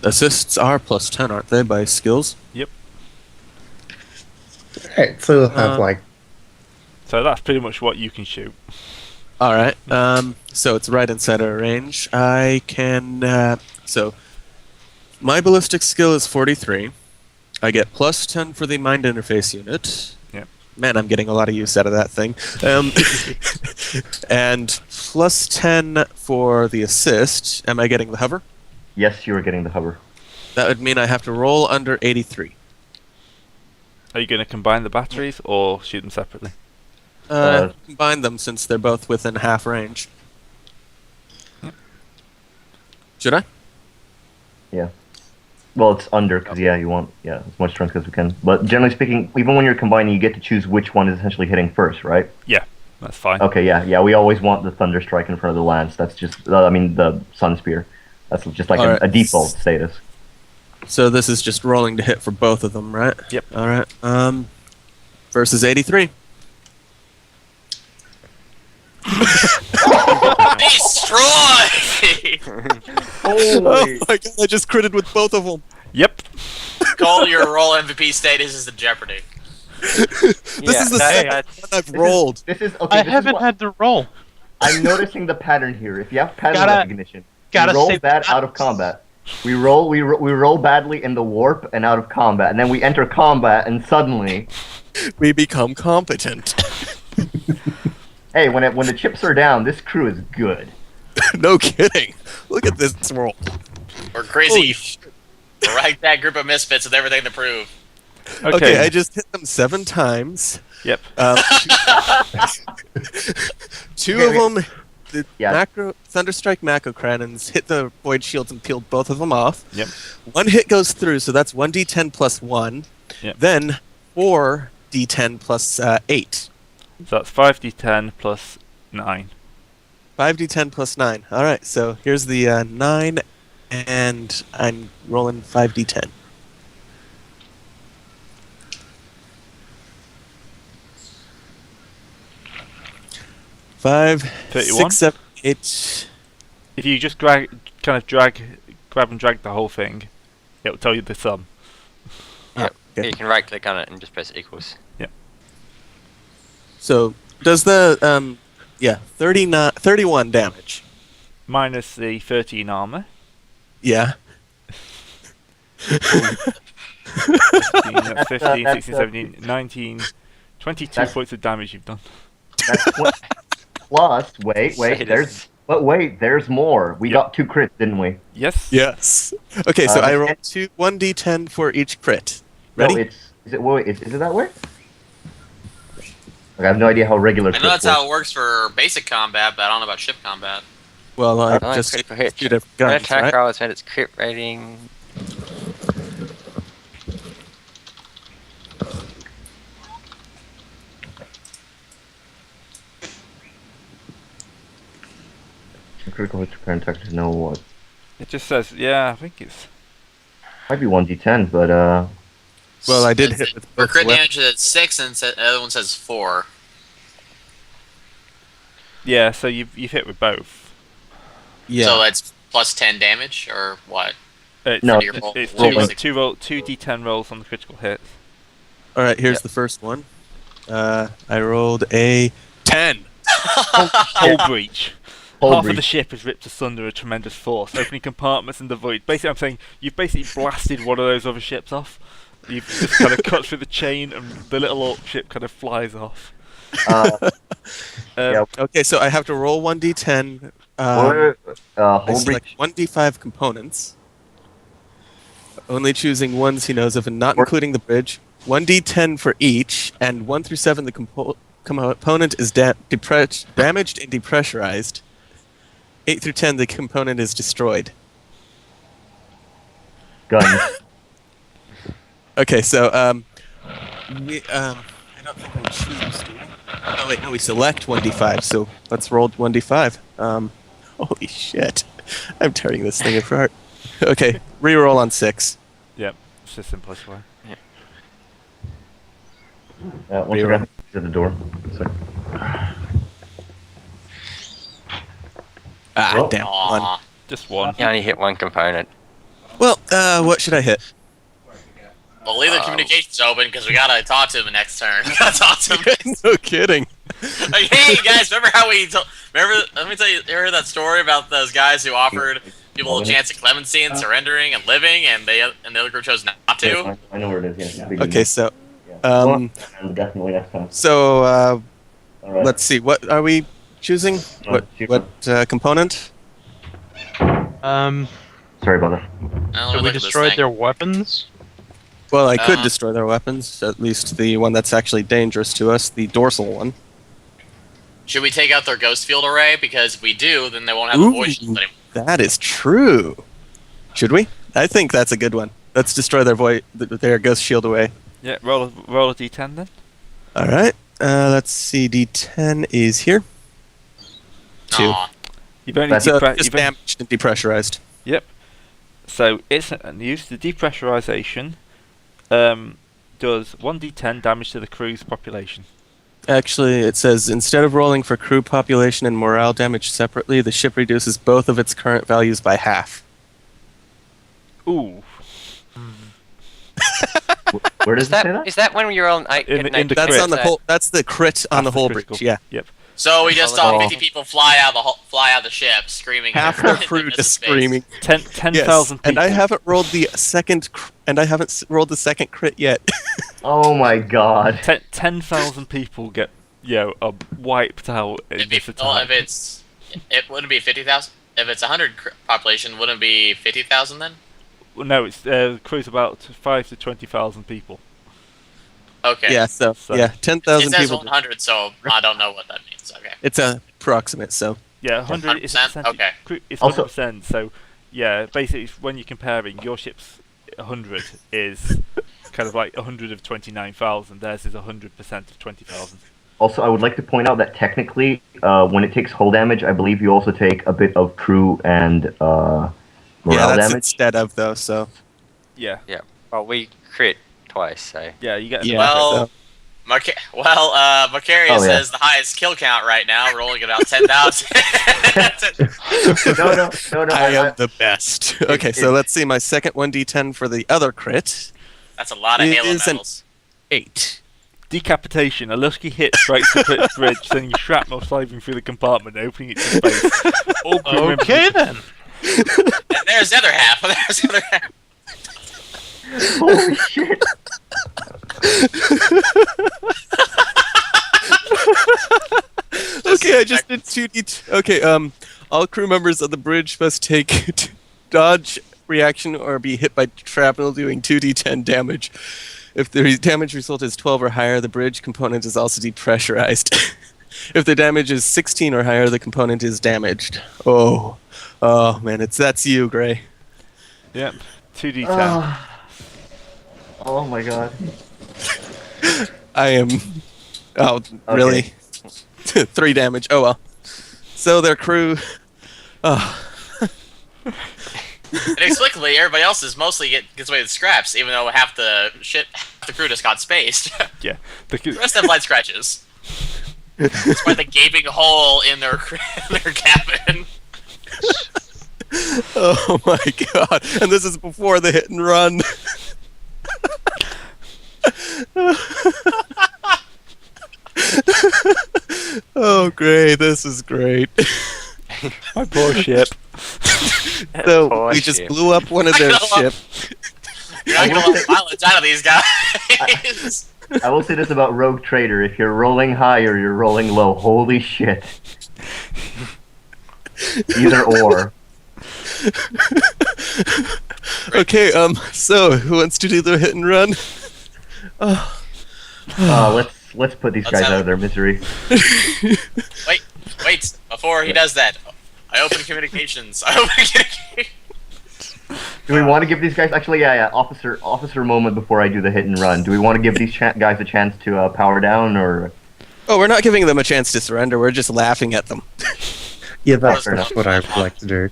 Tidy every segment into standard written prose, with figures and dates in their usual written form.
Assists are plus 10, aren't they, by skills? Yep. Alright, so we'll have like... So that's pretty much what you can shoot. Alright, so it's right inside our range. I can, so, my ballistic skill is 43. I get plus 10 for the mind interface unit. Yep. Man, I'm getting a lot of use out of that thing. And plus 10 for the assist. Am I getting the hover? Yes, you are getting the hover. That would mean I have to roll under 83. Are you going to combine the batteries or shoot them separately? Combine them since they're both within half range. Yep. Should I? Yeah. Well, it's under, because, you want, as much strength as we can. But generally speaking, even when you're combining, you get to choose which one is essentially hitting first, right? Yeah, that's fine. Okay, yeah, we always want the Thunder Strike in front of the Lance. That's just, the Sun Spear. That's just like a default status. So this is just rolling to hit for both of them, right? Yep. Alright, versus 83. Destroy! Oh my god, I just critted with both of them. Yep. Call your roll MVP status is the Jeopardy. This is the second one I've rolled. I haven't had to roll. I'm noticing the pattern here. If you have pattern recognition, we gotta roll save bad out of combat. We roll badly in the warp and out of combat, and then we enter combat, and suddenly we become competent. Hey, when the chips are down, this crew is good. No kidding. Look at this roll. We're crazy. We're like that group of misfits with everything to prove. Okay, I just hit them 7 times. Yep. Two of them, the Thunderstrike Macro Cannons, hit the Void Shields and peeled both of them off. Yep. 1 hit goes through, so that's 1d10 plus 1. Yep. Then 4d10 plus 8. So that's 5d10 plus 9. 5d10 plus 9. Alright, so here's the 9, and I'm rolling 5d10. 5, 31? 6, 7, 8. If you just grab and drag the whole thing, it'll tell you the sum. Yep. Okay. You can right click on it and just press equals. Yep. So, does the, 31 damage. Minus the 13 armor. Yeah. 15, 16, 17, 19, 22 points of damage you've done. That's plus, wait, there's more. We got 2 crits, didn't we? Yes. Yes. Okay, so I roll 1d10 for each crit. Ready? No, is it that way? Like, I have no idea how regular. I know that's how it works for basic combat, but I don't know about ship combat. Well, I Only just critical hit. shoot at When guns, attack right? roll has met its crit rating. Critical hits repair and attack know what? It just says, I think it's... Might be 1d10, but Well, I did hit with For both crit weapons. damage, it's 6, and the other one says 4. Yeah, so you've hit with both. Yeah. So it's plus 10 damage, or what? It's, No, it's rolling. two d10 rolls on the critical hits. Alright, here's the first one. I rolled a 10. Hull breach. Hull Half of breach. the ship is ripped asunder with tremendous force, opening compartments in the void. Basically, I'm saying you've basically blasted one of those other ships off. You've just kind of cut through the chain, and the little orc ship kind of flies off. Okay, so I have to roll 1d10. Hull I select breach. 1d5 components. Only choosing ones he knows of and not including the bridge. 1d10 for each, and 1 through 7 the component is damaged and depressurized. 8 through 10 the component is destroyed. Guns. Okay, so I don't think we choose. Do we? Oh wait, no, we select 1d5. So let's roll 1d5. Holy shit, I'm tearing this thing apart. Okay, reroll on 6. Yep, it's the simplest way. Once you're at the door. Sorry. Ah, Well, damn. Aw. Just one. You only hit one component. Well, what should I hit? Well, leave the communications open because we gotta talk to him next turn. We gotta talk to him. No kidding. Like, hey guys, remember how we remember? Let me tell you. You ever heard that story about those guys who offered people a chance at clemency and surrendering and living, and the other group chose not to? I know where it is. Yeah. Okay, so Definitely next time. so All right. let's see. What are we choosing? What component? Sorry about that. Now, So look we at this destroyed thing. their weapons? Well, I could destroy their weapons. At least the one that's actually dangerous to us, the dorsal one. Should we take out their ghost field array? Because if we do, then they won't have the voice shield anymore. That is true. Should we? I think that's a good one. Let's destroy their ghost shield away. Yeah, roll a d10 then. All right. Let's see. D10 is here. 2. Aw. You've only So depre- just you've only- damaged and depressurized. Yep. So it's used the depressurization. Does 1d10 damage to the crew's population. Actually, it says instead of rolling for crew population and morale damage separately, the ship reduces both of its current values by half. Ooh. Where does Is it say that? that is that when you're on? In the That's crit. on the whole. That's the crit on the That's the whole critical. breach. Yeah, Yep. So we just saw Oh. 50 people fly out of the ship, screaming. half in the the crew midst of just space. screaming. 10,000 Yes, people. and I haven't rolled the second, rolled the second crit yet. Oh my god. 10,000 people get wiped out in It'd be, this well, attack. it wouldn't be 50,000. If it's 100 population, wouldn't it be 50,000 then? Well, no, it's crew's about 5 to 20,000 people. Okay. Yeah, so So- yeah, It 10,000 says people. 100, so I don't know what that means. Okay. It's approximate. So Yeah, 100 is a 100%? percentage. Okay. It's Also- 100%. So yeah, basically when you're comparing your ship's 100 is kind of like 100 of 29,000. Theirs is 100% of 20,000. Also, I would like to point out that technically, when it takes hull damage, I believe you also take a bit of crew and morale yeah, that's damage. instead of though. So Yeah, Well, we crit twice, so yeah, you get. Yeah. Well, Macarius Oh, yeah. has the highest kill count right now, rolling about 10,000. No. I am the best. Okay, so let's see. My second 1d10 for the other crit. That's a lot of It Halo is an- medals. 8. Decapitation. A lucky hit strikes the bridge, sending shrapnel sliding through the compartment, opening it to space. All crew members- Okay then. And there's the other half. There's the other half. Holy shit. Okay, I just did 2d. Okay, all crew members of the bridge must take dodge reaction or be hit by shrapnel, doing 2d10 damage. If the damage result is 12 or higher, the bridge component is also depressurized. If the damage is 16 or higher, the component is damaged. Oh man, that's you, Gray. Yep. 2d10. Oh my god. I am. Oh, really? 3 damage. Oh well. So their crew. Oh. Inexplicably, everybody else is mostly gets away with scraps, even though half the crew just got spaced. Yeah. The rest have light scratches. Despite the gaping hole in their cabin. Oh my god. And this is before the hit and run. Oh, great. This is great. My poor ship. So Poor we just ship. blew up one of their ships. You're not gonna let violence out of these guys. I will say this about Rogue Trader: if you're rolling high or you're rolling low, holy shit. Either or. Okay, so who wants to do the hit and run? Let's put these Let's guys have out it. of their misery. Wait. Before he does that, I open communications. Do we want to give these guys actually? Yeah. Officer moment before I do the hit and run. Do we want to give these guys a chance to power down or? Oh, we're not giving them a chance to surrender. We're just laughing at them. Yeah, that's Fair enough. what I would like to do.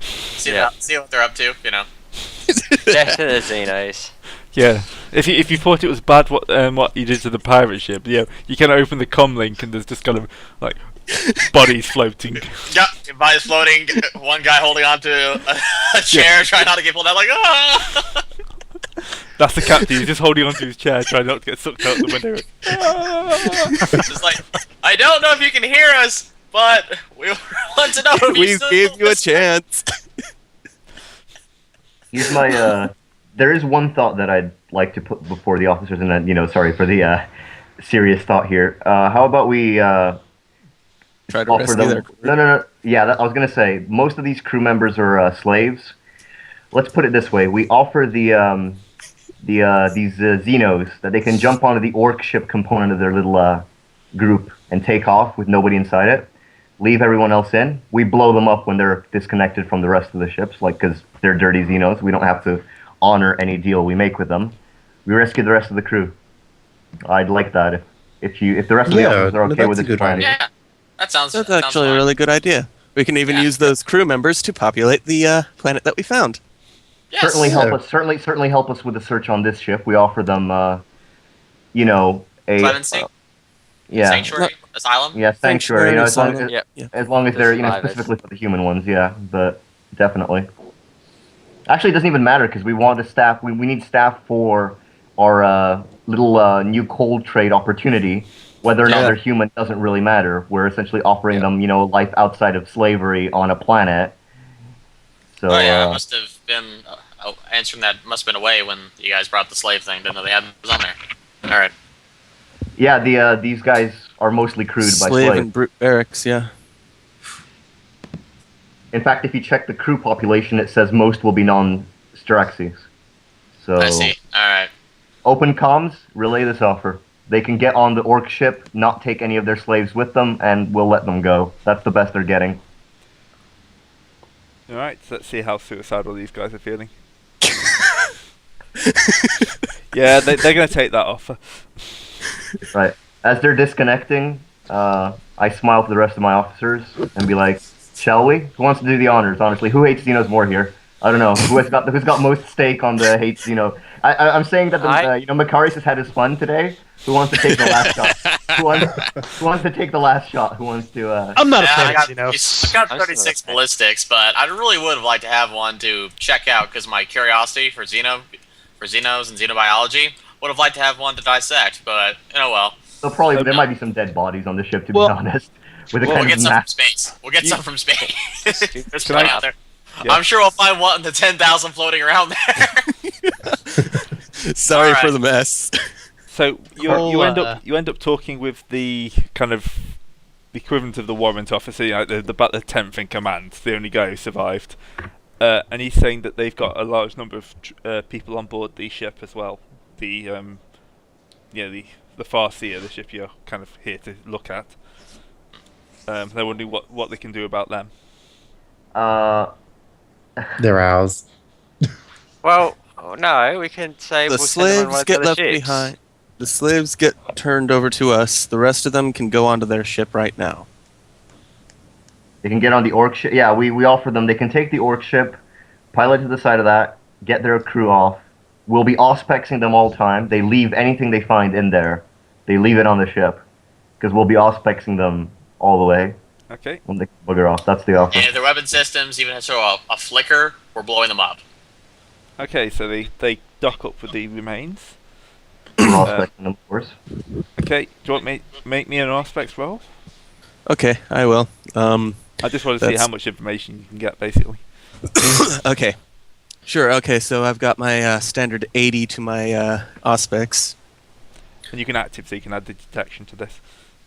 see Yeah. what they're up to, you know. death to the Xenos. Yeah. If you thought it was bad what you did to the pirate ship, you kind of open the comm link and there's just kind of like Bodies floating. Yeah, bodies floating. One guy holding onto a chair, trying not to get pulled out. Like, ah! That's the captain. He's just holding onto his chair, trying not to get sucked out the window. Just like, I don't know if you can hear us, but we want to know if We you still gave you a listen. chance. Here's my. There is one thought that I'd like to put before the officers, and then sorry for the serious thought here. How about we Try to offer rescue them? their No. Yeah, I was gonna say most of these crew members are slaves. Let's put it this way: we offer these Xenos that they can jump onto the orc ship component of their little group and take off with nobody inside it. Leave everyone else in. We blow them up when they're disconnected from the rest of the ships, like because they're dirty Xenos. We don't have to honor any deal we make with them. We rescue the rest of the crew. I'd like that if the rest of the officers are okay that's with a this good plan. idea. Yeah, that sounds. That's sounds actually a fine. really good idea. We can even Yeah. use those crew members to populate the planet that we found. Yes. Certainly help Yeah. us. Certainly help us with the search on this ship. We offer them, a Clemency, yeah, sanctuary, asylum. yeah, sanctuary. As long Sanctuary, as, Yep. as long as they're Survivors. specifically for the human ones, yeah, but definitely. Actually, it doesn't even matter because we want a staff. We need staff for our little new cold trade opportunity. Whether or not Yeah. they're human doesn't really matter. We're essentially offering Yeah. them, life outside of slavery on a planet. So Oh yeah, I must have been answering that. Must have been away when you guys brought the slave thing. Didn't know they had those on there. All right. yeah, these guys are mostly crewed by Slave slaves. and brute barracks, yeah. In fact, if you check the crew population, it says most will be non-Styraxes. So I see. All right. open comms, relay this offer. They can get on the orc ship, not take any of their slaves with them, and we'll let them go. That's the best they're getting. Alright, so let's see how suicidal these guys are feeling. Yeah, they're going to take that offer. Right. As they're disconnecting, I smile to the rest of my officers and be like, "Shall we? Who wants to do the honors? Honestly, who hates Xenos more here? I don't know. Who's got most stake on the hate Xeno? I'm saying that Makarios has had his fun today. Who wants to take the last shot? Who wants to take the last shot? Who wants to? I'm not a Yeah, fan I of got, Xenos. I've got I'm 36 still a fan. ballistics, but I really would have liked to have one to check out because my curiosity for Xenos and xenobiology would have liked to have one to dissect. But well, There might be some dead bodies on the ship, to Well- be honest. With a we'll kind get of some from mass. space. We'll get some from space. There's Can plenty I- out there. Yeah. I'm sure we'll find one in the 10,000 floating around there. Sorry Alright. for the mess. So you Cool, end up talking with the kind of the equivalent of the warrant officer, about the 10th in command, the only guy who survived, and he's saying that they've got a large number of people on board the ship as well. The Farseer, the ship you're kind of here to look at. They're wondering what they can do about them. They're ours. Well, no, we can say The we'll send them on one slaves of get the left ships. behind. The slaves get turned over to us. The rest of them can go onto their ship right now. They can get on the orc ship. Yeah, we offer them. They can take the orc ship, pilot to the side of that, get their crew off. We'll be auspexing them all the time. They leave anything they find in there. They leave it on the ship. Because we'll be auspexing them all the way Okay. when they bugger off. That's the offer. And if their weapon systems even show a flicker, we're blowing them up. Okay, so they dock up with the remains. We're auspexing them, of course. Okay, do you want me make me an aspects roll? Okay, I will. I just want to see That's- how much information you can get, basically. Okay. Sure, okay, so I've got my standard 80 to my Auspex. And you can active, so you can add the detection to this.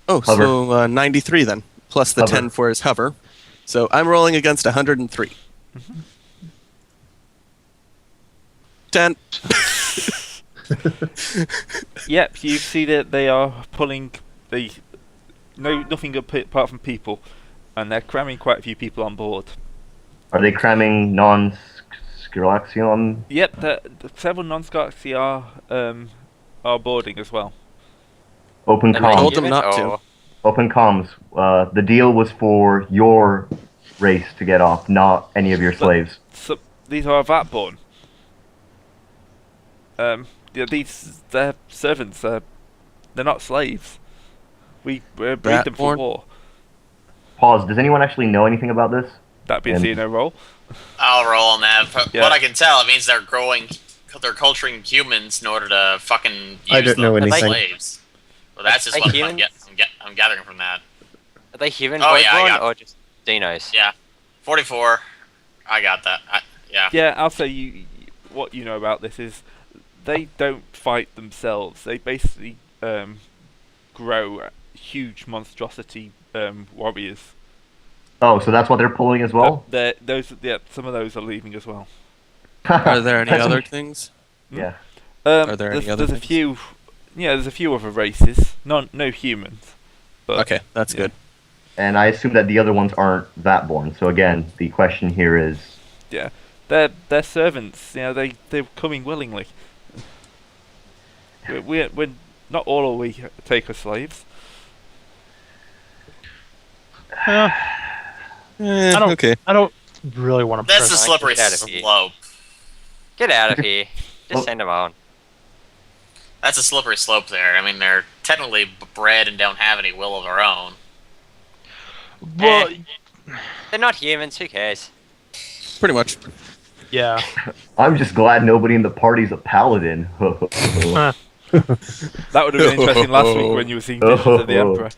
Oh, Hover. so 93 then, plus the Hover. 10 for his hover. So I'm rolling against 103. 10. Yep, you see that they are pulling nothing apart from people, and they're cramming quite a few people on board. Are they cramming non-Skrulaxion? Yep, several non-Scotsy are boarding as well. Open Am I comms. Told them given, not to. or- Open comms. The deal was for your race to get off, not any of your slaves. So these are Vatborn. They're servants. They're not slaves. We breed them for Vatborn? war. pause. Does anyone actually know anything about this? That'd be a And- Xeno roll. I'll roll on that. But Yeah. what I can tell, it means they're culturing humans in order to fucking use I don't know them as anything. slaves. Well, that's just Like what humans? I'm gathering from that. Are they human Oh, yeah, I bloodborne got- or just dinos? Yeah, 44. I got that. Yeah. Yeah, I'll say what you know about this is they don't fight themselves. They basically grow huge monstrosity warriors. Oh, so that's what they're pulling as well? Some of those are leaving as well. Are there any That's- other things? Yeah. Are there any there's, other there's a things? few. Yeah, there's a few other races. No humans. But, Okay, that's yeah. good. And I assume that the other ones aren't that born. So again, the question here is, Yeah, they're servants. You know, they're coming willingly. We're not all of we take as slaves. I don't- Okay. I don't really want to That's press. a slippery Get out of here. slope. Get out of here. Just Well- send them on. That's a slippery slope there. I mean, they're technically bred and don't have any will of their own. Well, They're not humans. Who cares? Pretty much. yeah. I'm just glad nobody in the party's a paladin. That would have been interesting last week when you were seeing Visions of the Emperor.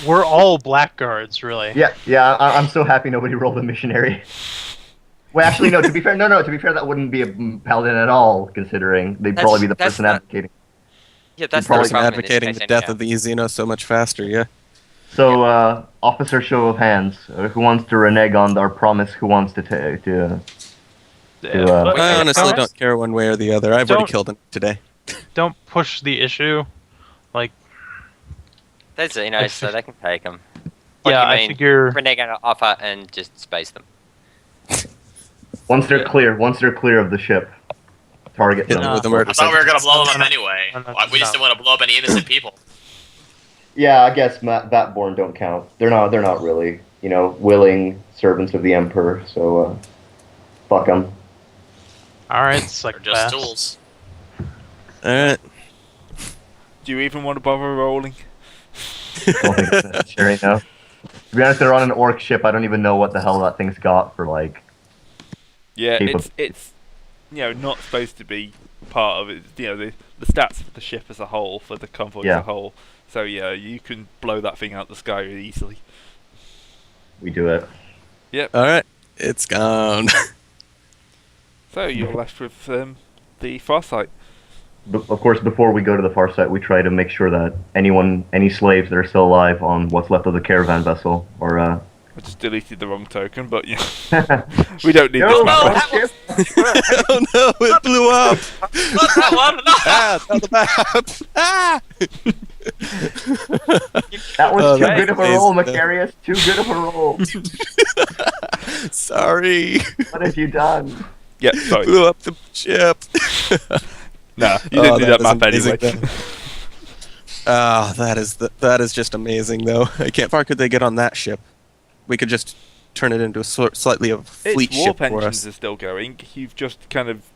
We're all blackguards, really. yeah, I'm so happy nobody rolled a missionary. Well, actually, no. To be fair, to be fair, that wouldn't be a paladin at all, considering they'd That's- probably be the that's person not- advocating. Yeah, that's probably the Person problem in this advocating case the death anyhow. of the Xeno so much faster, yeah. So, officer, show of hands. Who wants to renege on our promise? Who wants to But- I honestly don't- don't care one way or the other. I've already Don't- killed him today. Don't push the issue. They're Xenos, so they can take them. Yeah, I mean? figure. Renege on an offer and just space them. once they're clear of the ship, target Hit them. them with a I murder thought we were gonna sentence. blow them No, up anyway. no, We just no. didn't want to blow up any innocent people. Yeah, I guess Batborn don't count. They're not really, willing servants of the Emperor. So, fuck them. All right, They're just tools. Alright. Do you even want to bother rolling? Don't think it's necessary, no. To be honest, they're on an orc ship. I don't even know what the hell that thing's got for like. Yeah, Capable. it's not supposed to be part of it. The stats of the ship as a whole, for the convoy as Yeah. a whole. So yeah, you can blow that thing out the sky really easily. We do it. Alright. It's gone. So you're left with the Farsight. Of course, before we go to the far side, we try to make sure that any slaves that are still alive on what's left of the caravan vessel are. I just deleted the wrong token, but yeah, we don't need No, this map. no, Oh no, it blew up! Not that one. No. Ah, it's on the map! Ah! that was Oh, too that's good of a roll, amazing. Macarius. Too good of a roll. Sorry. What have you done? Yeah, sorry. Blew up the ship. Nah, you didn't do that is map amazing, anyway. though. Ah, that is just amazing, though. How far could they get on that ship? We could just turn it into a slightly of a fleet Its ship warp for engines us. are still going. You've just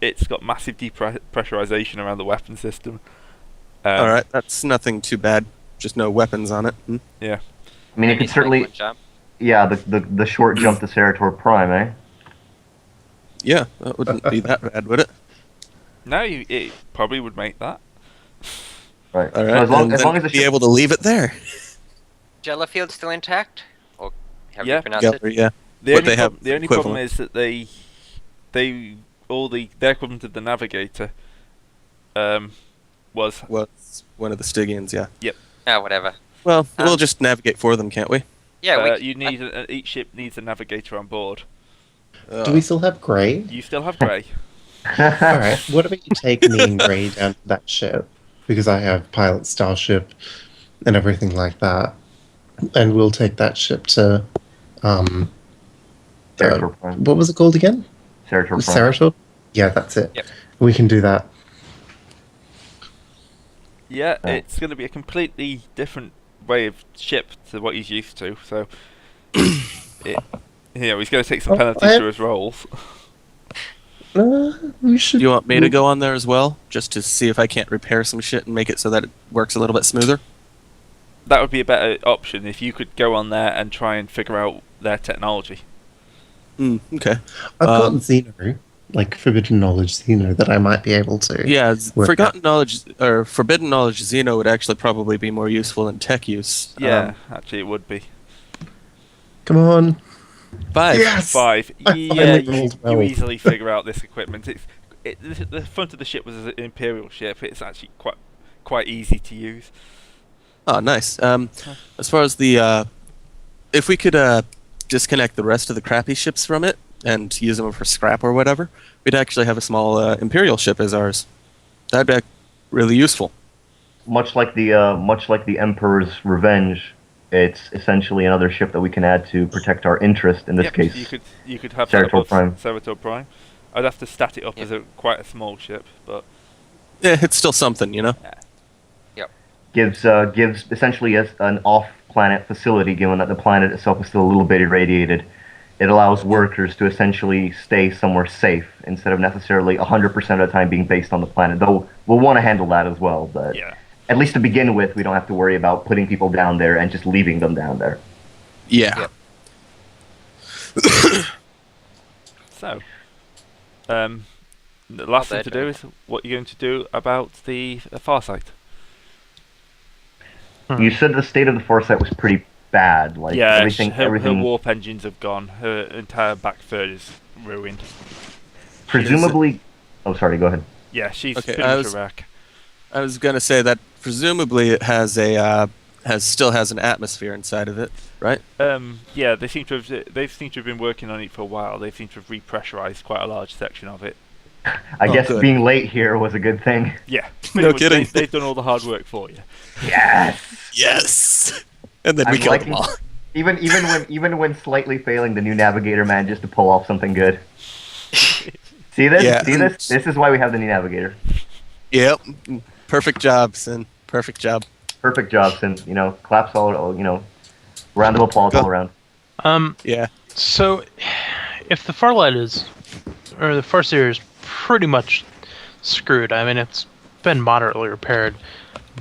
it's got massive depressurization around the weapon system. All right, that's nothing too bad. Just no weapons on it. Hmm? Yeah. I mean, it Maybe could certainly. one jump. Yeah, the short jump to Cerator Prime, eh? Yeah, that wouldn't be that bad, would it? No, it probably would make that. Right. All So right, as long and as then long as the be ship. able to leave it there. Jellifield still intact? Or how do Yeah. you pronounce Yeah, it? yeah. The But only, they have the only problem equivalent. is that their equivalent of the navigator was Was one of the Stygians, yeah. Oh, whatever. Well, we'll Um, just navigate for them, can't we? Yeah, you need each ship needs a navigator on board. Do we still have Grey? You still have Grey. Alright, what about you take me and Grey down to that ship? Because I have pilot starship and everything like that. And we'll take that ship to Cerator Prime. what was it called again? Cerator Prime. Cerator? Yeah, that's it. Yep. We can do that. Yeah, Right. it's going to be a completely different way of ship to what he's used to. So, he's going to take some Oh, penalties I- for his rolls. We should. Do you want me to go on there as well, just to see if I can't repair some shit and make it so that it works a little bit smoother? that would be a better option if you could go on there and try and figure out their technology. Okay. I've got Um, Xeno, like forbidden knowledge Xeno, that I might be able to. Yeah, work forgotten knowledge or forbidden knowledge Xeno would actually probably be more useful in tech use. Yeah, actually, it would be. Come on. 5. Yes! 5. I Yeah, finally you rolled well. easily figure out this equipment. The front of the ship was an Imperial ship. It's actually quite easy to use. Oh, nice. As far as the if we could disconnect the rest of the crappy ships from it and use them for scrap or whatever, we'd actually have a small Imperial ship as ours. That'd be really useful. Much like the Emperor's Revenge, it's essentially another ship that we can add to protect our interest. In this Yep, case, you could have Certor that above Prime. Certor Prime. I'd have to stat it up as quite a small ship, but Yeah, it's still something, you know. gives essentially an off-planet facility. Given that the planet itself is still a little bit irradiated, it allows workers to essentially stay somewhere safe instead of necessarily 100% of the time being based on the planet. Though we'll want to handle that as well, but yeah. at least to begin with, we don't have to worry about putting people down there and just leaving them down there. Yeah. Yep. So, the last thing to do is what you're going to do about the Farsight. You said the state of the Foresight was pretty bad. Like Yeah, everything. her warp engines have gone. Her entire back third is ruined. Presumably. Oh, sorry. Go ahead. Yeah, she's Okay, pretty much a wreck. I was gonna say that presumably it has a still has an atmosphere inside of it, right? Yeah, they seem to have been working on it for a while. They seem to have repressurized quite a large section of it. I guess good. being late here was a good thing. Yeah, No much kidding. They've done all the hard work for you. Yes. Yes. And then we I'm killed liking- them all. Even when slightly failing, the new navigator manages to pull off something good. See this? Yeah. See this? This is why we have the new navigator. Yep. Perfect job, Sin. Perfect job. Perfect job, Sin. Claps all. Round of applause all around. Yeah. So, if the Farlight or the Farseer is pretty much screwed. I mean, it's been moderately repaired,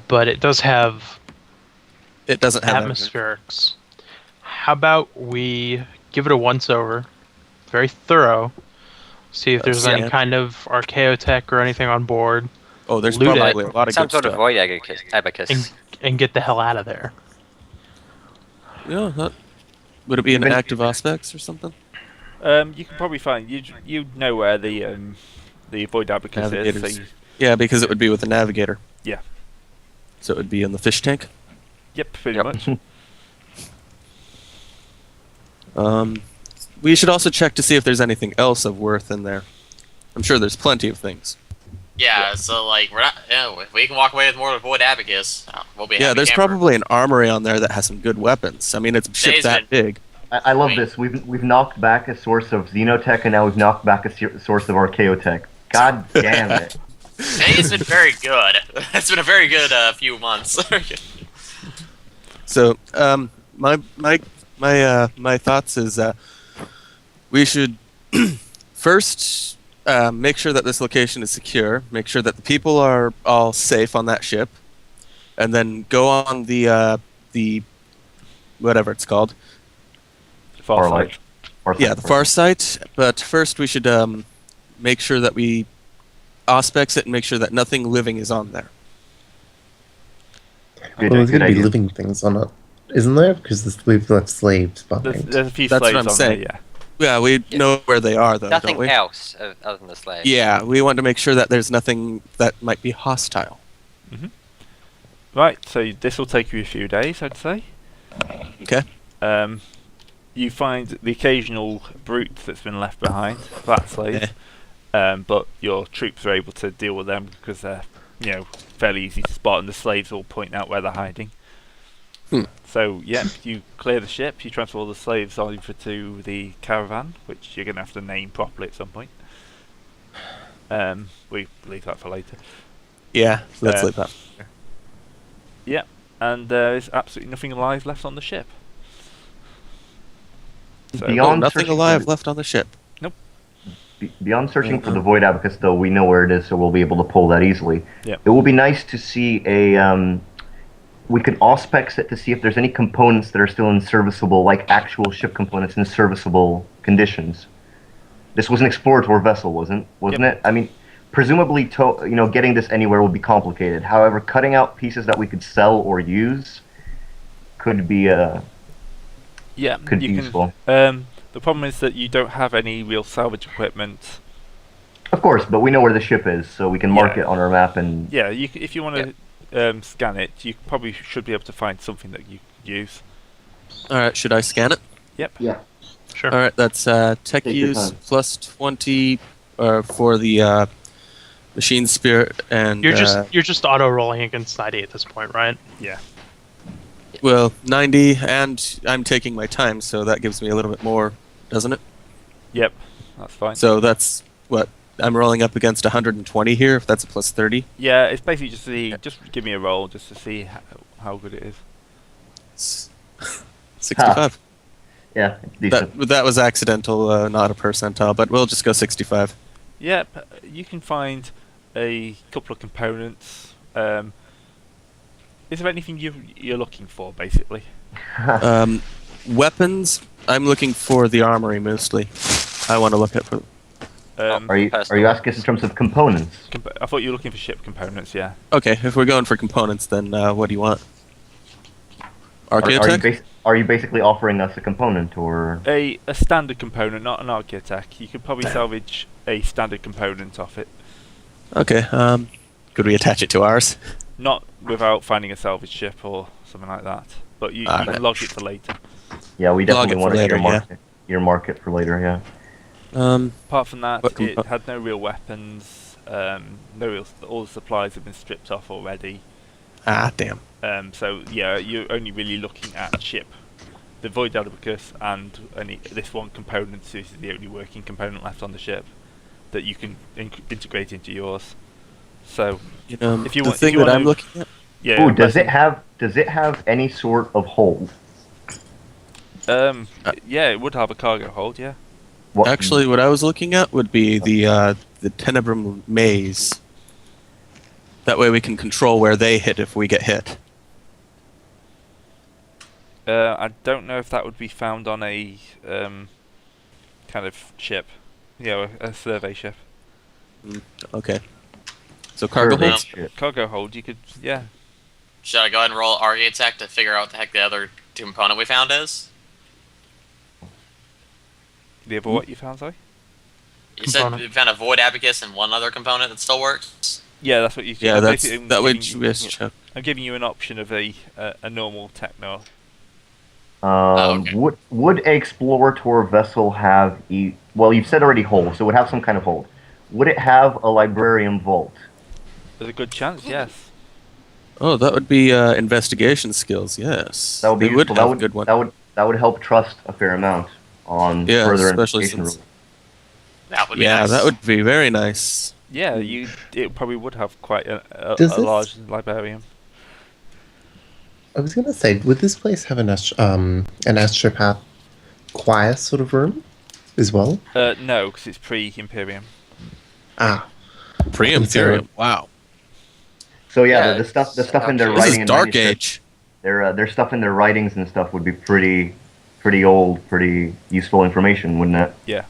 but it does have It doesn't have atmospherics. How about we give it a once over, very thorough, see if there's any Yeah. kind of archaeotech or anything on board, Oh, there's loot probably it. a lot of Some good sort stuff. of void abacus. and get the hell out of there. Yeah, would it be an Even- active aspects or something? You can probably find you know where the void abacus is. So Navigators. Yeah, because it would be with the navigator. Yeah. So it would be in the fish tank. yep, pretty Yep. much. We should also check to see if there's anything else of worth in there. I'm sure there's plenty of things. Yeah, so like we're not. Yeah, if we can walk away with more Void Abacus, we'll be. Yeah, happy there's camper. probably an armory on there that has some good weapons. I mean, it's a ship Days that big. I love Wait. this. We've knocked back a source of Xenotech, and now we've knocked back a source of Archaeotech. God damn it! Today's been very good. It's been a very good few months. So, my thoughts is we should first make sure that this location is secure, make sure that the people are all safe on that ship, and then go on the whatever it's called. Farsight. Yeah, the far site. But first, we should make sure that we auspex it and make sure that nothing living is on there. Good, Well, there's good going to be idea. living things on it, isn't there? Because we've left slaves behind. There's a few That's what slaves I'm on saying. there, yeah. Yeah, we know where they are, though, don't Nothing we? else other than the slave. Yeah, we want to make sure that there's nothing that might be hostile. Right, so this will take you a few days, I'd say. Okay. You find the occasional brute that's been left behind, flat slaves, but your troops are able to deal with them because they're, fairly easy to spot, and the slaves will point out where they're hiding. So, you clear the ship, you transfer all the slaves over to the caravan, which you're going to have to name properly at some point. We leave that for later. Yeah, let's leave that. Yeah, and there is absolutely nothing alive left on the ship. So, Beyond nothing searching alive for- left on the ship. Beyond searching for the Void Abacus, though, we know where it is, so we'll be able to pull that easily. Yep. It will be nice to see we could auspex it to see if there's any components that are still in serviceable, like actual ship components in serviceable conditions. This was an explorator vessel, wasn't it? I mean, presumably, getting this anywhere would be complicated. However, cutting out pieces that we could sell or use could be useful. The problem is that you don't have any real salvage equipment. Of course, but we know where the ship is, so we can mark it on our map and. Yeah, if you want to scan it, you probably should be able to find something that you could use. All right, should I scan it? Yep. Yeah. Sure. All right, that's tech Take your use time. plus 20 for the machine spirit, and You're just auto rolling against 90 at this point, right? Yeah. well 90, and I'm taking my time, so that gives me a little bit more, doesn't it? Yep. That's fine. So that's what I'm rolling up against 120 here. If that's a plus 30, Yeah, it's basically just to see. Just give me a roll just to see how good it is. it's 65. Yeah, it's decent. That was accidental, not a percentile, but we'll just go 65. Yep. You can find a couple of components. Is there anything you're looking for, basically? Weapons. I'm looking for the armory mostly. I want to look at. Are you asking us in terms of components? I thought you were looking for ship components. Yeah. Okay, if we're going for components, then what do you want? Are you, Archaeotech? are you basically offering us a component or? A standard component, not an Archaeotech. You could probably salvage a standard component off it. Okay. Could we attach it to ours? Not without finding a salvage ship or something like that. But you can log it for later. Yeah, we Log definitely it want for to later, earmark it for later. Yeah. Apart from that, What it had no real weapons. All the supplies have been stripped off already. Damn. So yeah, you're only really looking at ship. The Void Alabacus and this one component is the only working component left on the ship that you can integrate into yours. So You know, if you the want, thing that I'm looking at. yeah. Ooh, does it have any sort of hold? Yeah, it would have a cargo hold. Yeah. Actually, what I was looking at would be the Tenebrum maze. That way we can control where they hit if we get hit. I don't know if that would be found on a kind of ship. Yeah, a survey ship. Okay. So cargo Survey holds? ship. Cargo hold, you could, yeah. Should I go ahead and roll Archaeotech to figure out what the heck the other component we found is? The other what you found, sorry? You said Component. we found a Void Abacus and one other component that still works? Yeah, that's what you. Yeah, I'm that's basically that way. giving We you- check. I'm giving you an option of a normal techno. Okay. Would a explorator vessel have well, you've said already hold, so it would have some kind of hold. Would it have a librarian vault? There's a good chance, yes. Oh, that would be investigation skills. Yes, That would be they would useful. have a good one. That would help trust a fair amount on Yeah, further especially investigation since- rules. That would be Yeah, nice. that would be very nice. Yeah, it probably would have quite a Does this- large librarian. I was gonna say, would this place have an astropath choir sort of room as well? No, because it's pre-Imperium. Ah, Pre-Imperium. Wow. So yeah, Yeah, the stuff in their This This writing is and Dark manuscript, Age. their stuff in their writings and stuff would be pretty old, pretty useful information, wouldn't it? Yeah.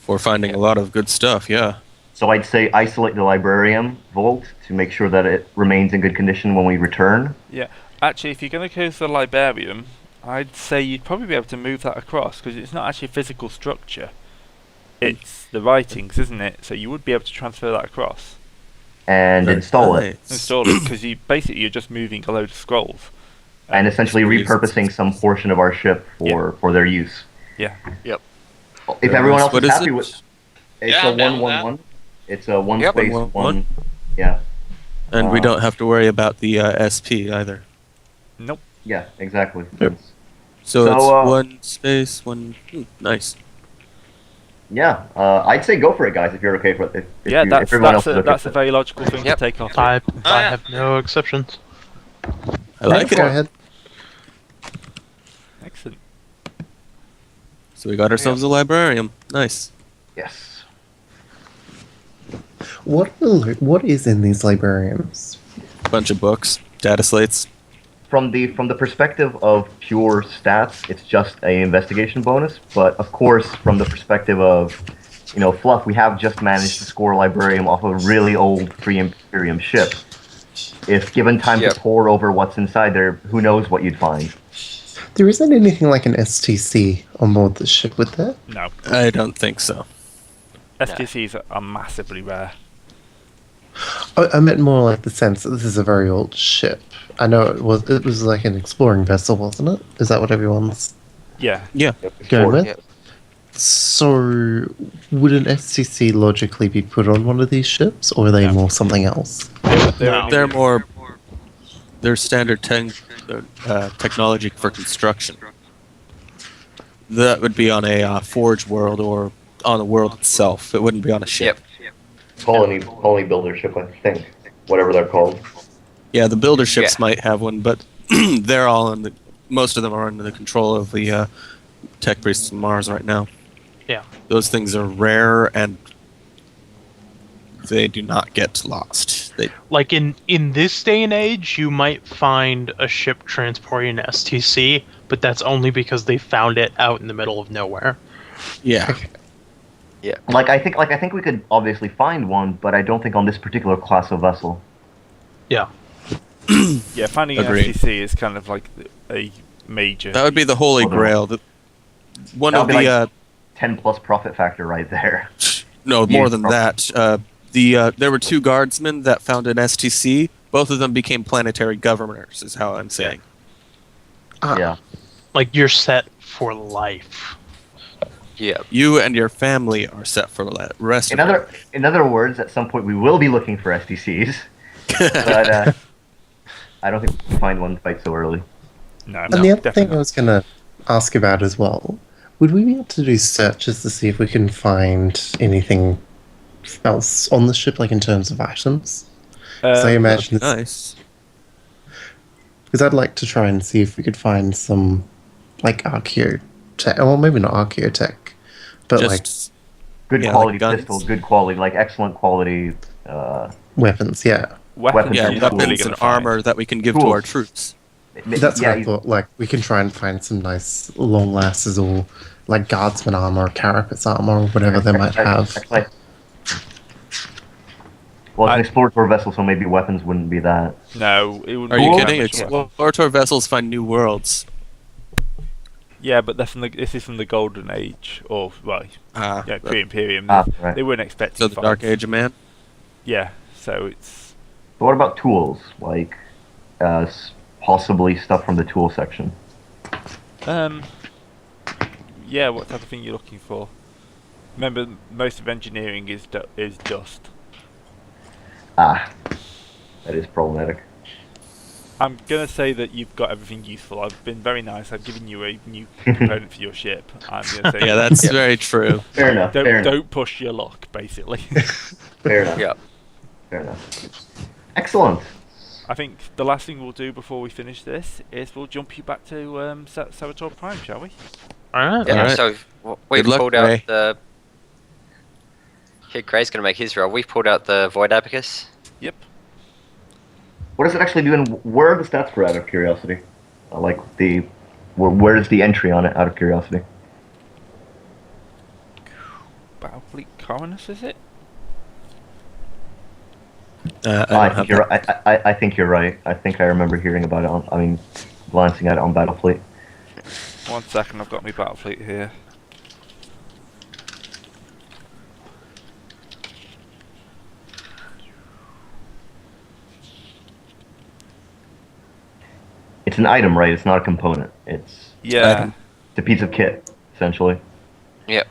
For finding a lot of good stuff. Yeah. So I'd say isolate the librarium vault to make sure that it remains in good condition when we return. Yeah. Actually, if you're going to go to the librarium, I'd say you'd probably be able to move that across because it's not actually a physical structure. It's the writings, isn't it? So you would be able to transfer that across. And install it, Nice. Install it because you're just moving a load of scrolls. and essentially for reasons. repurposing some portion of our ship for their use. Yeah. If everyone else What is is happy it? with, it's Yeah, a I'm down with 1-1-1. It's a one Yep. space 1-1-1. one. Yeah, And we don't have to worry about the SP either. Nope. yeah, exactly. Yep. So, So, it's one space, one. Nice. Yeah, I'd say go for it, guys. If you're okay with it. If Yeah, if everyone else is okay that's a with it. very logical thing Yep. to take off. I yeah. have no exceptions. I like go it. ahead. Excellent. So we got ourselves a librarium. Nice. Yes. What is in these librariums? Bunch of books, data slates. from the perspective of pure stats, it's just a investigation bonus. But of course, from the perspective of fluff, we have just managed to score Librarium off a really old pre-Imperium ship. If given time to pore over what's inside there, who knows what you'd find. There isn't anything like an STC on board the ship, would there? No. I don't think so. STCs are massively rare. I meant more like the sense that this is a very old ship. I know it was like an exploring vessel, wasn't it? Is that what everyone's Yeah. going with? Yep. So, would an STC logically be put on one of these ships, or are they more something else? They're more. They're standard technology for construction. That would be on a forge world or on the world itself. It wouldn't be on a ship. Colony builder ship, I think. Whatever they're called. Yeah, the builder ships might have one, but they're all in the. Most of them are under the control of the tech priests on Mars right now. Yeah. Those things are rare and they do not get lost. Like in this day and age, you might find a ship transporting an STC, but that's only because they found it out in the middle of nowhere. Yeah. Yeah. Like I think we could obviously find one, but I don't think on this particular class of vessel. Yeah. Yeah, finding an Agreed. STC is kind of like a major. That would be the holy grail. One That of would be the like 10 plus profit factor right there. no, Yeah, more than probably. that. There were two guardsmen that found an STC. Both of them became planetary governors, is how I'm saying. Yeah. Like you're set for life. Yeah. You and your family are set for the rest of it. In other words, at some point we will be looking for STCs, but I don't think we'll find one quite so early. No, And the other definitely thing I not. was going to ask about as well, would we be able to do searches to see if we can find anything else on the ship, like in terms of items? So I imagine this, Nice. because I'd like to try and see if we could find some, like, archaeotech, well, maybe not archaeotech, but like Just Good Yeah, quality like guns. pistol, good quality, like excellent quality. weapons, yeah. Weapons, Yeah, you're not weapons really gonna and find. armor that we can give to Tools. our troops. That's yeah, what I thought. Like, we can try and find some nice long lasts or like guardsman armor, or carapace armor, or whatever they might have. Well, it's an explorator vessel, so maybe weapons wouldn't be that. No, it would. Are you be kidding? damage weapon. Explorator vessels find new worlds. Yeah, but they're this is from the Golden Age, or pre-Imperium. Right. They weren't expecting. So the Dark Age of Man. Yeah, so it's. So what about tools? Like, possibly stuff from the tool section. Yeah, what type of thing you're looking for? Remember, most of engineering is dust. That is problematic. I'm gonna say that you've got everything useful. I've been very nice. I've given you a new component for your ship. I'm gonna say Yeah, that's very true. Fair enough. don't push your luck, basically. Fair enough. Yeah. Fair enough. Excellent. I think the last thing we'll do before we finish this is we'll jump you back to Saboteur Prime, shall we? Alright. Yeah, Alright. so we've Good luck, pulled out Gray. the. Kid Gray's gonna make his roll. We've pulled out the Void Abacus. Yep. What does it actually do, and where are the stats for it, out of curiosity? Like where is the entry on it, out of curiosity? Battlefleet Coronus, is it? I think you're right. I think you're right. I think I remember hearing about it glancing at it on Battlefleet. 1 second, I've got my Battlefleet here. It's an item, right? It's not a component. It's Yeah. a piece of kit, essentially. Yep.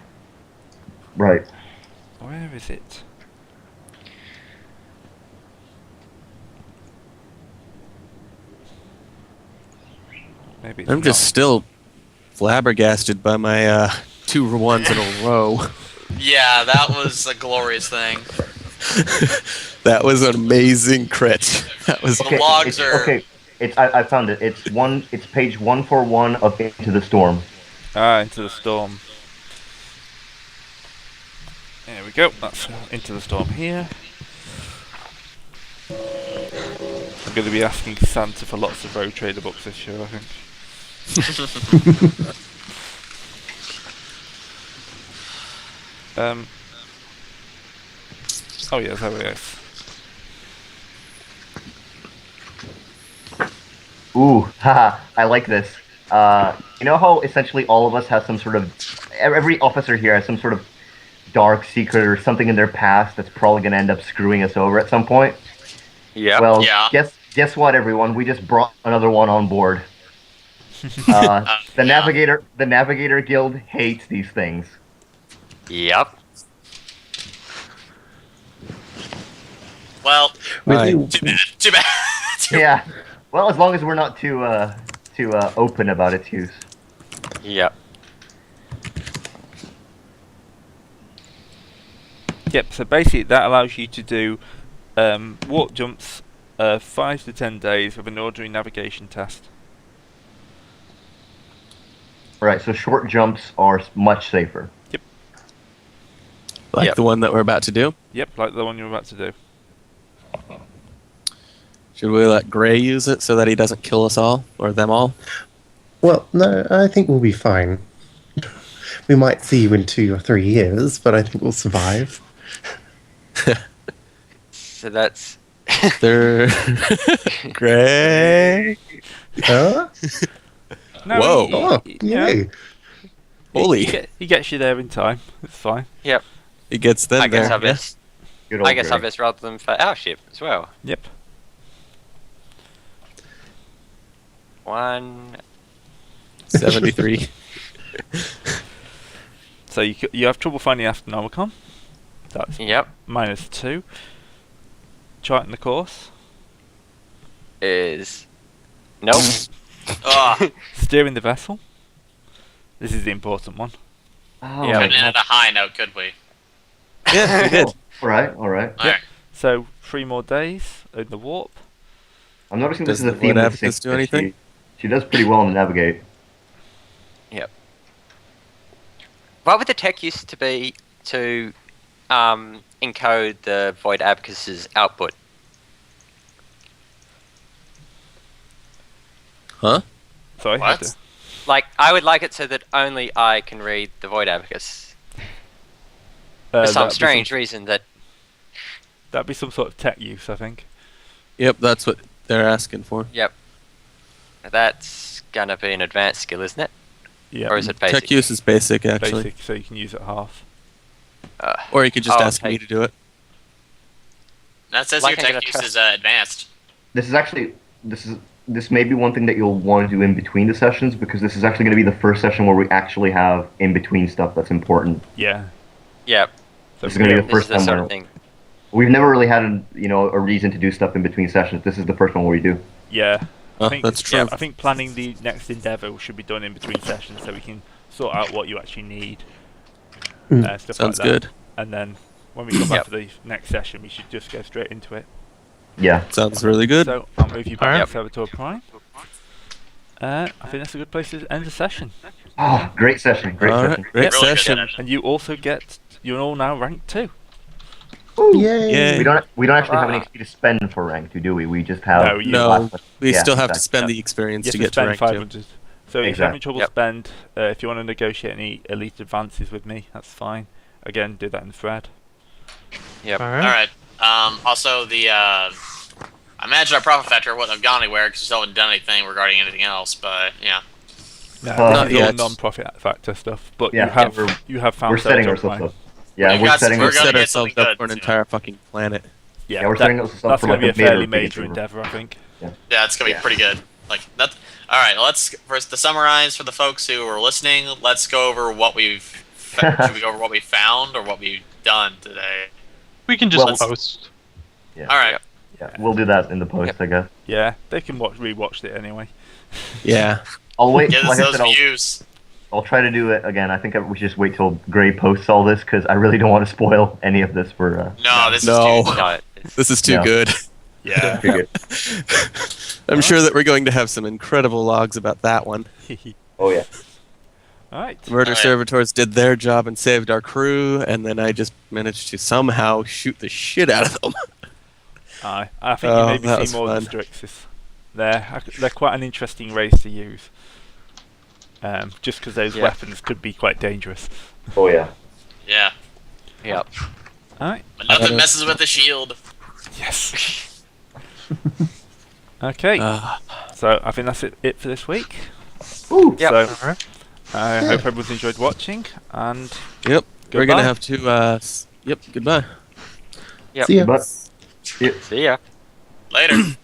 Right. Where is it? Maybe it's I'm just not. still flabbergasted by my 2 ones in a row. Yeah, that was a glorious thing. That was an amazing crit. That was The logs are. Okay. I found it. It's page 141 of Into the Storm. Into the Storm. There we go. That's Into the Storm here. I'm going to be asking Santa for lots of Road Trader books this year, I think. Oh yeah, there it is. Ooh, haha, I like this. You know how essentially all of us have some sort of... Every officer here has some sort of dark secret or something in their past that's probably going to end up screwing us over at some point? Yeah. Well, Yeah. guess what, everyone? We just brought another one on board. The Navigator Guild hates these things. Yep. Well, We do- too bad. Yeah. Well, as long as we're not too open about its use. Yep. Yep, so basically that allows you to do warp jumps 5 to 10 days with an ordinary navigation test. Right, so short jumps are much safer. Like Yep. the one that we're about to do. Yep, like the one you're about to do. Should we let Gray use it so that he doesn't kill us all or them all? Well, no, I think we'll be fine. We might see you in 2 or 3 years, but I think we'll survive. So that's They're Gray. Huh? No, Whoa. Oh, yeah, yay. Holy. he gets you there in time. It's fine. yep. He gets them I guess there. I best. Good old I guess I Gray. best rather them for our ship as well. Yep. 1. 73. So you have trouble finding Astronomicon. That's Yep. -2. Charting the course. Is nope. Ugh, Steering the vessel. This is the important one. Oh, Yeah. couldn't end at a high note, could we? Yeah, we did. all right. Alright. So 3 more days in the warp. I'm noticing Does this is a the theme Void with Abacus Six, do that anything? She does pretty well in Navigate. What would the tech used to be to encode the Void Abacus's output? Huh? Sorry. What? Like, I would like it so that only I can read the Void Abacus. For some strange reason that... That'd be some sort of tech use, I think. Yep, that's what they're asking for. Yep. That's gonna be an advanced skill, isn't it? Yeah. Or is it basic? Tech use is basic, actually. Basic, so you can use it half. Or you could just I'll ask me take- to do it. That says Like your I'm tech gonna use trust- is advanced. This may be one thing that you'll want to do in between the sessions, because this is actually going to be the first session where we actually have in between stuff that's important. Yeah. Yep. So This is gonna be the This is first the time sort where of thing. we've never really had a reason to do stuff in between sessions. This is the first one where we do. Yeah. Oh, that's true. Yeah, I think planning the next endeavour should be done in between sessions so we can sort out what you actually need. Stuff Sounds like that. good. And then when we come back Yep. to the next session, we should just go straight into it. Yeah. Sounds really good. So I'll move you back Alright. to Saboteur Prime. I think that's a good place to end the session. Oh, great session. Great All right, session. great Really good session. session. And you also get, you're all now ranked 2. Yay! Yay. We don't actually have any Ah. XP to spend for rank 2, do we? We just have. No, you- No, we Yeah, still have to exactly. spend the experience You to have get to to spend rank 2. 500. So if you're having Exactly. trouble Yep. spend, if you want to negotiate any elite advances with me, that's fine. Again, do that in the thread. Yep. Alright. Alright. Also, I imagine our profit factor wouldn't have gone anywhere because we still haven't done anything regarding anything else, but yeah. No, Not this is all yet. non-profit factor stuff, but Yeah, you have found We're setting Saboteur ourselves Prime. up. Yeah, We've we're got- setting we're We've gonna set get ourselves something up for an good entire fucking planet. Yeah, Yeah, we're setting ourselves up that's for going to like be a a fairly mid or big major endeavor. endeavour, I think. Yeah, it's gonna be pretty good. Like that. All right, let's first to summarize for the folks who are listening. Let's go over what we've. Should we go over what we found or what we've done today? We can just Well, post. Yeah. All right. Yeah, we'll do that in the post, I guess. Yeah, they can rewatch it anyway. Yeah. I'll wait. Give us Like I those said, views. I'll try to do it again. I think we should just wait till Gray posts all this, because I really don't want to spoil any of this for. No, this No. is too. No, it's, This is too No. good. Yeah. Figure. I'm sure that we're going to have some incredible logs about that one. Oh yeah. Alright. The murder Oh, yeah. servitors did their job and saved our crew, and then I just managed to somehow shoot the shit out of them. Aye. I think Oh, you maybe that see was more fun. than Strixes. They're quite an interesting race to use. Just because those Yeah. weapons could be quite dangerous. Oh yeah. Yeah. Yep. Alright. But nothing don't- messes with the shield. Yes. Okay. So I think that's it for this week. Ooh. Yep. So Alright. I hope everyone's enjoyed watching, and Yep. We're Goodbye. gonna have to. Yep. Goodbye. Yep. See ya. But See ya. Later.